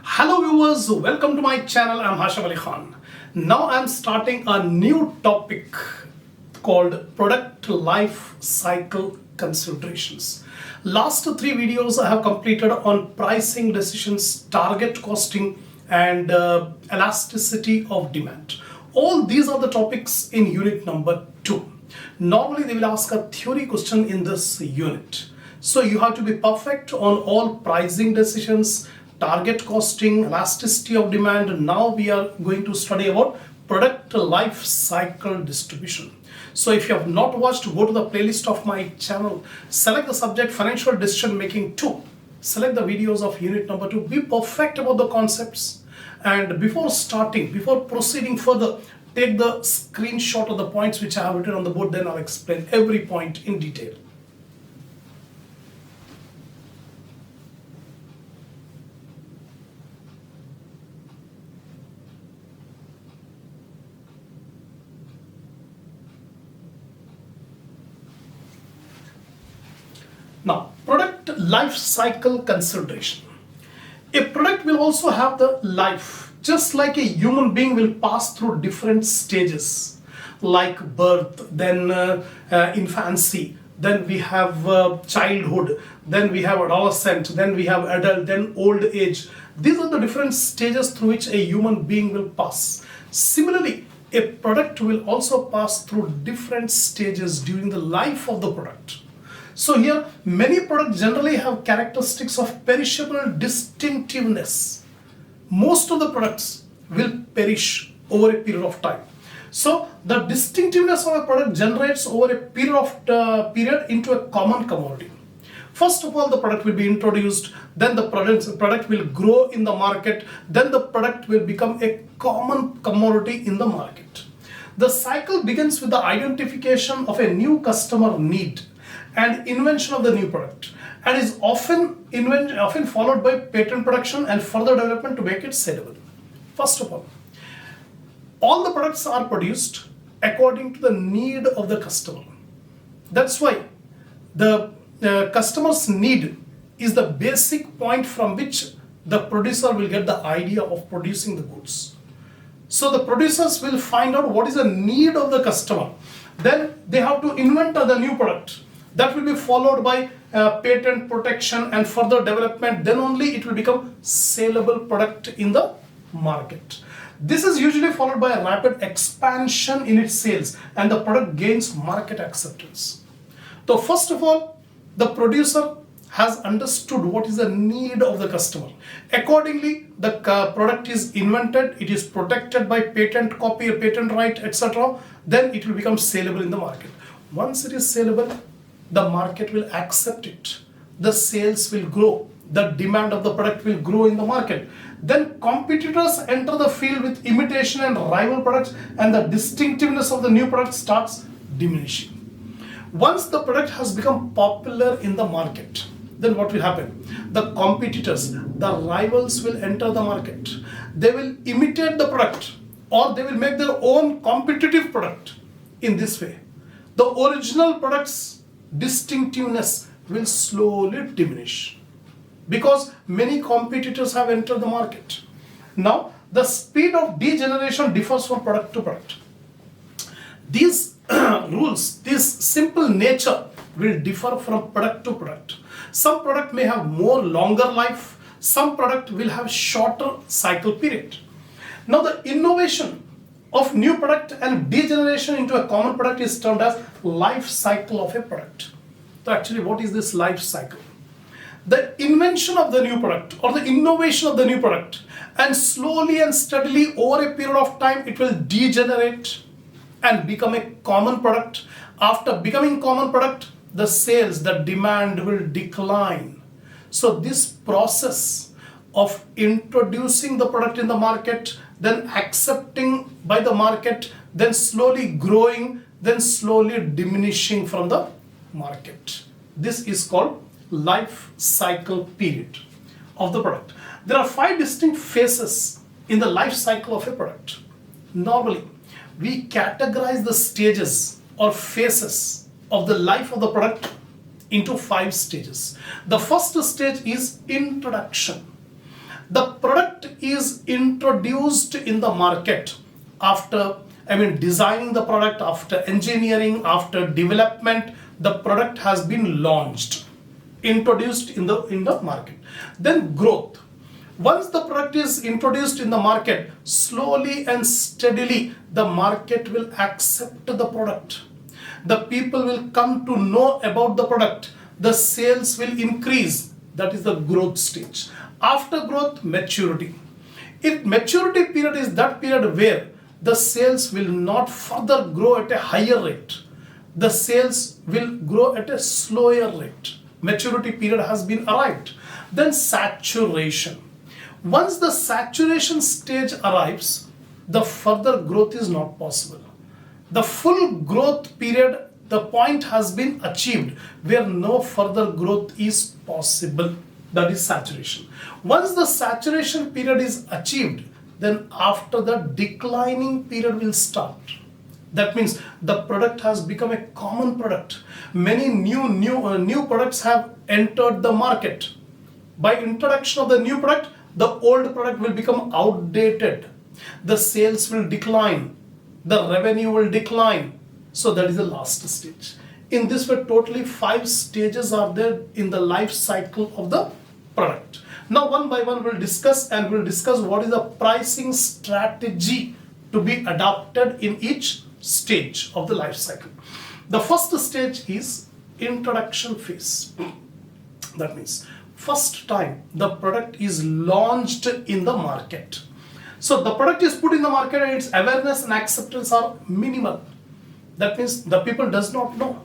Hello viewers, welcome to my channel. I'm Hasham Ali Khan. Now I'm starting a new topic called product life cycle considerations. Last three videos I have completed on pricing decisions, target costing and elasticity of demand. All these are the topics in unit number 2. Normally they will ask a theory question in this unit. So you have to be perfect on all pricing decisions, target costing, elasticity of demand. Now we are going to study about product life cycle distribution. So if you have not watched, go to the playlist of my channel, select the subject financial decision making 2, select the videos of unit number 2, be perfect about the concepts, and before proceeding further, take the screenshot of the points which I have written on the board, then I'll explain every point in detail. Now, product life cycle consideration. A product will also have the life, just like a human being will pass through different stages, like birth, then infancy, then we have childhood, then we have adolescent, then we have adult, then old age. These are the different stages through which a human being will pass. Similarly, a product will also pass through different stages during the life of the product. So here, many products generally have characteristics of perishable distinctiveness. Most of the products will perish over a period of time. So the distinctiveness of a product generates over a period into a common commodity. First of all, the product will be introduced, then the product will grow in the market, then the product will become a common commodity in the market. The cycle begins with the identification of a new customer need and invention of the new product, and is often followed by patent production and further development to make it sellable. First of all the products are produced according to the need of the customer. That's why the customer's need is the basic point from which the producer will get the idea of producing the goods. So the producers will find out what is the need of the customer. Then they have to invent the new product. That will be followed by patent protection and further development. Then only it will become saleable product in the market. This is usually followed by a rapid expansion in its sales and the product gains market acceptance. So first of all, the producer has understood what is the need of the customer. Accordingly, the product is invented, it is protected by patent copy, patent right, etc. Then it will become saleable in the market. Once it is saleable, the market will accept it. The sales will grow. The demand of the product will grow in the market. Then competitors enter the field with imitation and rival products, and the distinctiveness of the new product starts diminishing. Once the product has become popular in the market, then what will happen? The competitors, the rivals will enter the market. They will imitate the product or they will make their own competitive product. In this way, the original product's distinctiveness will slowly diminish because many competitors have entered the market. Now, the speed of degeneration differs from product to product. These rules, this simple nature will differ from product to product. Some product may have more longer life, some product will have shorter cycle period. Now, the innovation of new product and degeneration into a common product is termed as life cycle of a product. So actually, what is this life cycle? The invention of the new product or the innovation of the new product, and slowly and steadily over a period of time it will degenerate and become a common product. After becoming common product, the sales, the demand will decline. So this process of introducing the product in the market, then accepting by the market, then slowly growing, then slowly diminishing from the market. This is called life cycle period of the product. There are 5 distinct phases in the life cycle of a product. Normally, we categorize the stages or phases of the life of the product into 5 stages. The first stage is introduction. The product is introduced in the market after, designing the product, after engineering, after development, the product has been launched, introduced in the market. Then growth. Once the product is introduced in the market, slowly and steadily the market will accept the product. The people will come to know about the product. The sales will increase. That is the growth stage. After growth, maturity. If maturity period is that period where the sales will not further grow at a higher rate. The sales will grow at a slower rate. Maturity period has been arrived. Then saturation. Once the saturation stage arrives, the further growth is not possible. The full growth period, the point has been achieved where no further growth is possible. That is saturation. Once the saturation period is achieved, then after the declining period will start. That means the product has become a common product. Many new products have entered the market. By introduction of the new product, the old product will become outdated. The sales will decline. The revenue will decline. So that is the last stage. In this way, totally 5 stages are there in the life cycle of the product. Now one by one we'll discuss what is the pricing strategy to be adopted in each stage of the life cycle. The first stage is introduction phase. That means first time the product is launched in the market. So the product is put in the market and its awareness and acceptance are minimal. That means the people does not know.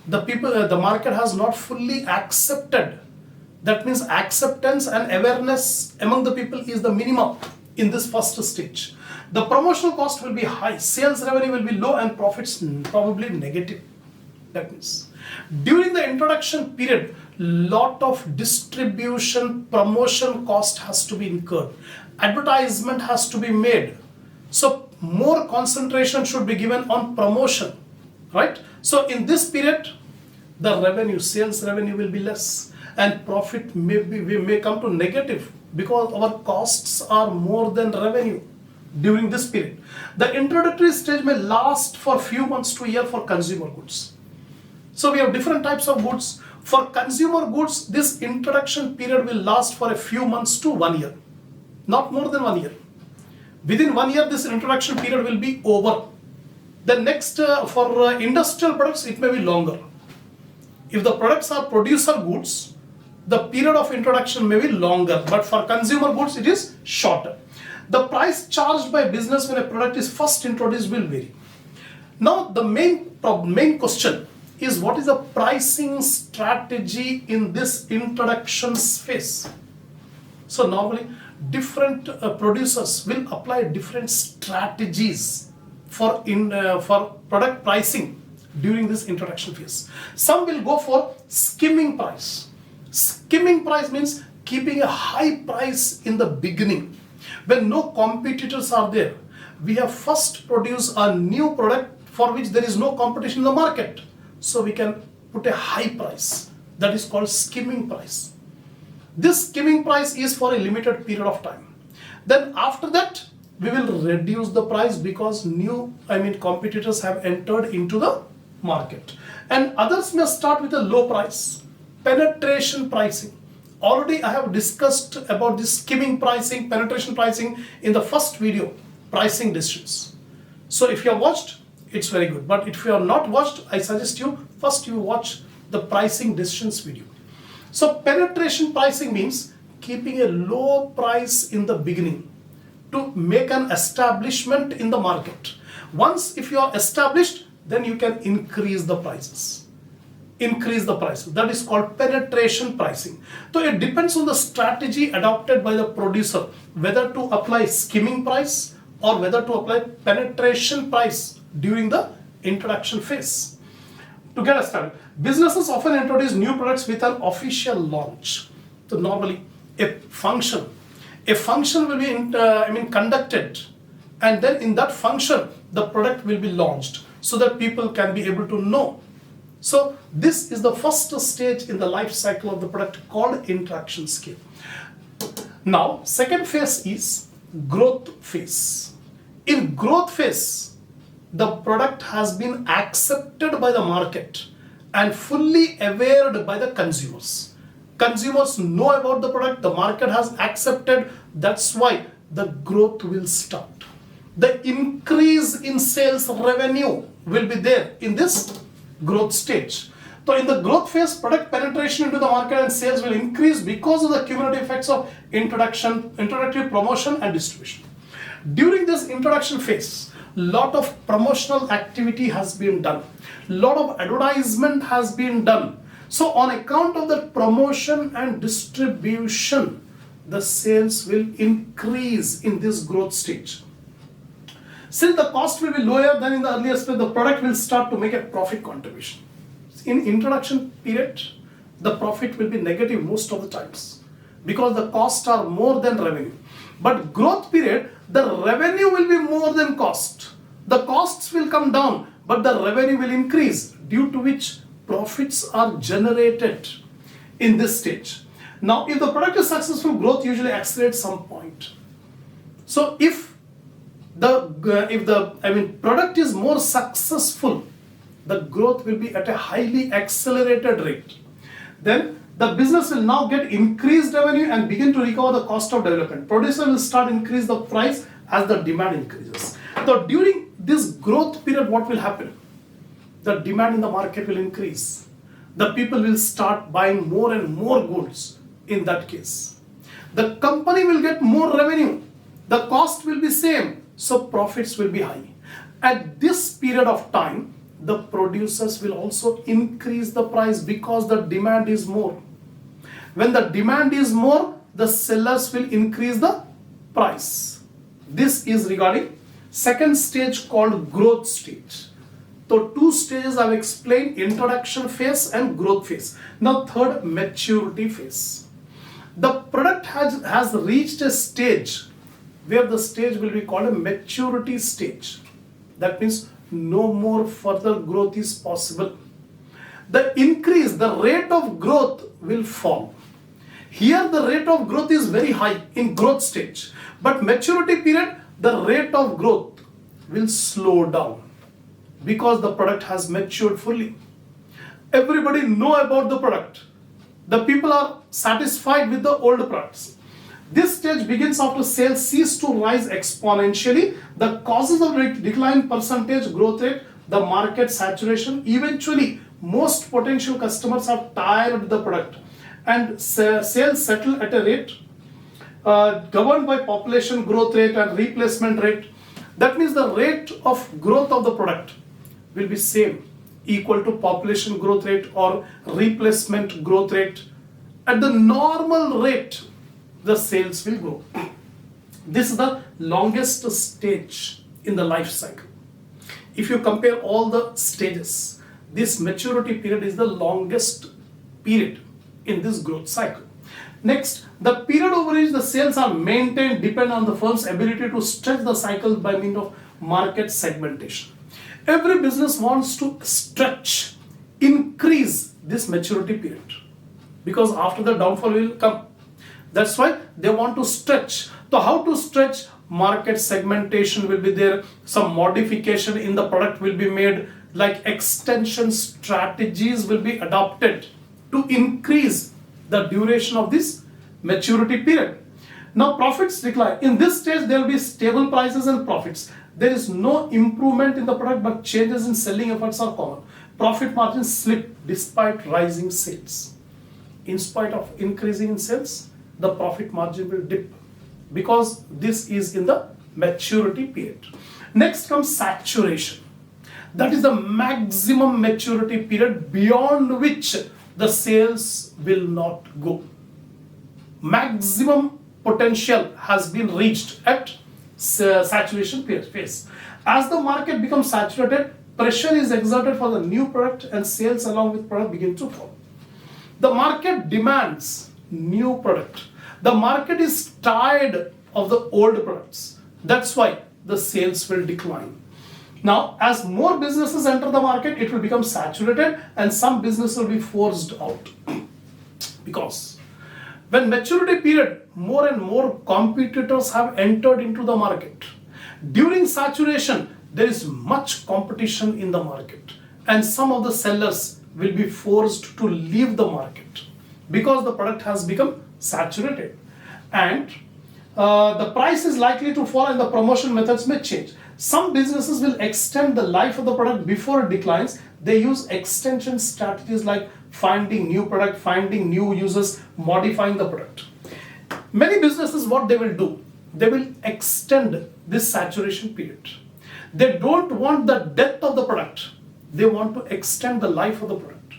The market has not fully accepted. That means acceptance and awareness among the people is the minimum in this first stage. The promotional cost will be high, sales revenue will be low, and profits probably negative. That means during the introduction period, lot of distribution, promotion cost has to be incurred. Advertisement has to be made. So more concentration should be given on promotion, right? So in this period, the revenue, sales revenue will be less, and profit may come to negative because our costs are more than revenue during this period. The introductory stage may last for few months to a year for consumer goods. So we have different types of goods. For consumer goods, this introduction period will last for a few months to 1 year, not more than 1 year. Within 1 year, this introduction period will be over. The next, for industrial products, it may be longer. If the products are producer goods, the period of introduction may be longer, but for consumer goods, it is shorter. The price charged by business when a product is first introduced will vary. Now, the main question is, what is the pricing strategy in this introduction phase? So normally, different producers will apply different strategies for product pricing during this introduction phase. Some will go for skimming price. Skimming price means keeping a high price in the beginning. When no competitors are there, we have first produced a new product for which there is no competition in the market. So we can put a high price. That is called skimming price. This skimming price is for a limited period of time. Then after that, we will reduce the price because competitors have entered into the market. And others may start with a low price. Penetration pricing. Already I have discussed about this skimming pricing, penetration pricing in the first video, pricing decisions. So if you have watched, it's very good. But if you have not watched, I suggest you first you watch the pricing decisions video. So penetration pricing means keeping a low price in the beginning to make an establishment in the market. Once if you are established, then you can increase the prices. That is called penetration pricing. So it depends on the strategy adopted by the producer, whether to apply skimming price or whether to apply penetration price during the introduction phase. To get us started, businesses often introduce new products with an official launch. So normally a function will be conducted, and then in that function the product will be launched so that people can be able to know. So this is the first stage in the life cycle of the product called introduction scale. Now, second phase is growth phase. In growth phase, the product has been accepted by the market and fully awared by the consumers. Consumers know about the product, the market has accepted, that's why the growth will start. The increase in sales revenue will be there in this growth stage. So in the growth phase, product penetration into the market and sales will increase because of the cumulative effects of introductory promotion and distribution. During this introduction phase, lot of promotional activity has been done, lot of advertisement has been done. So on account of the promotion and distribution, the sales will increase in this growth stage. Since the cost will be lower than in the earlier stage, the product will start to make a profit contribution. In introduction period, the profit will be negative most of the times because the costs are more than revenue. But growth period, the revenue will be more than cost. The costs will come down, but the revenue will increase, due to which profits are generated in this stage. Now, if the product is successful, growth usually accelerates some point. So if the product is more successful, the growth will be at a highly accelerated rate. Then the business will now get increased revenue and begin to recover the cost of development. Producer will start increase the price as the demand increases. So during this growth period, what will happen? The demand in the market will increase. The people will start buying more and more goods in that case. The company will get more revenue. The cost will be same, so profits will be high. At this period of time, the producers will also increase the price because the demand is more. When the demand is more, the sellers will increase the price. This is regarding second stage called growth stage. So two stages I've explained, introduction phase and growth phase. Now third, maturity phase. The product has reached a stage where the stage will be called a maturity stage. That means no more further growth is possible. The rate of growth will fall. Here the rate of growth is very high in growth stage, but maturity period, the rate of growth will slow down because the product has matured fully. Everybody know about the product. The people are satisfied with the old products. This stage begins after sales cease to rise exponentially. The causes of decline, percentage, growth rate, the market saturation. Eventually, most potential customers are tired of the product and sales settle at a rate governed by population growth rate and replacement rate. That means the rate of growth of the product will be same, equal to population growth rate or replacement growth rate. At the normal rate, the sales will grow. This is the longest stage in the life cycle. If you compare all the stages, this maturity period is the longest period in this growth cycle. Next, the period over which the sales are maintained depend on the firm's ability to stretch the cycle by means of market segmentation. Every business wants to stretch, increase this maturity period, because after the downfall will come. That's why they want to stretch. So how to stretch? Market segmentation will be there. Some modification in the product will be made, like extension strategies will be adopted to increase the duration of this maturity period. Now profits decline. In this stage, there will be stable prices and profits. There is no improvement in the product, but changes in selling efforts are common. Profit margins slip despite rising sales. In spite of increasing in sales, the profit margin will dip because this is in the maturity period. Next comes saturation. That is the maximum maturity period beyond which the sales will not go. Maximum potential has been reached at saturation phase. As the market becomes saturated, pressure is exerted for the new product and sales along with product begin to fall. The market demands new product. The market is tired of the old products. That's why the sales will decline. Now, as more businesses enter the market, it will become saturated and some business will be forced out because When maturity period, more and more competitors have entered into the market. During saturation, there is much competition in the market, and some of the sellers will be forced to leave the market because the product has become saturated, and the price is likely to fall and the promotion methods may change. Some businesses will extend the life of the product before it declines. They use extension strategies like finding new product, finding new users, modifying the product. Many businesses, what they will do, they will extend this saturation period. They don't want the death of the product. They want to extend the life of the product.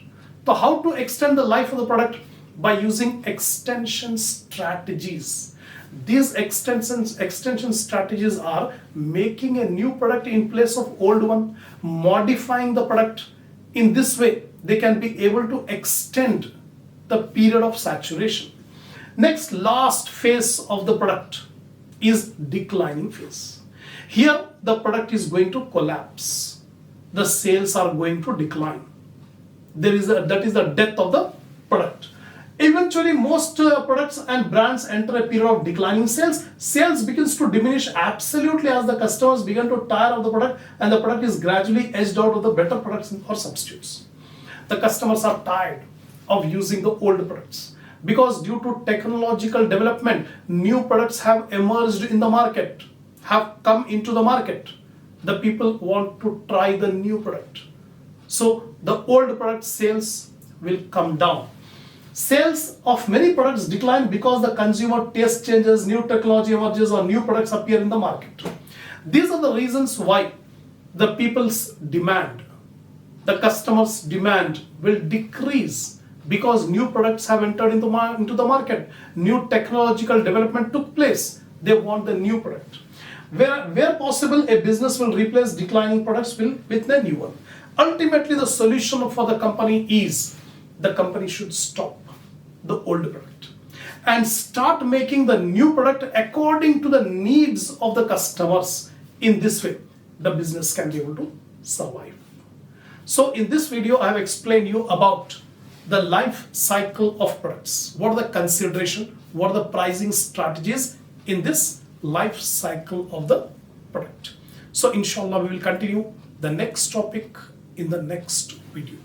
So how to extend the life of the product? By using extension strategies. These extension strategies are making a new product in place of old one, modifying the product. In this way, they can be able to extend the period of saturation. Next, last phase of the product is declining phase. Here, the product is going to collapse. The sales are going to decline. That is the death of the product. Eventually, most products and brands enter a period of declining sales. Sales begins to diminish absolutely as the customers begin to tire of the product, and the product is gradually edged out of the better products or substitutes. The customers are tired of using the old products because due to technological development, new products have emerged in the market, have come into the market. The people want to try the new product. So the old product sales will come down. Sales of many products decline because the consumer taste changes, new technology emerges, or new products appear in the market. These are the reasons why the people's demand, the customers' demand will decrease because new products have entered into the market. New technological development took place. They want the new product. Where possible, a business will replace declining products with a new one. Ultimately, the solution for the company is the company should stop the old product and start making the new product according to the needs of the customers. In this way, the business can be able to survive. So in this video, I have explained you about the life cycle of products. What are the consideration? What are the pricing strategies in this life cycle of the product? So inshallah, we will continue the next topic in the next video.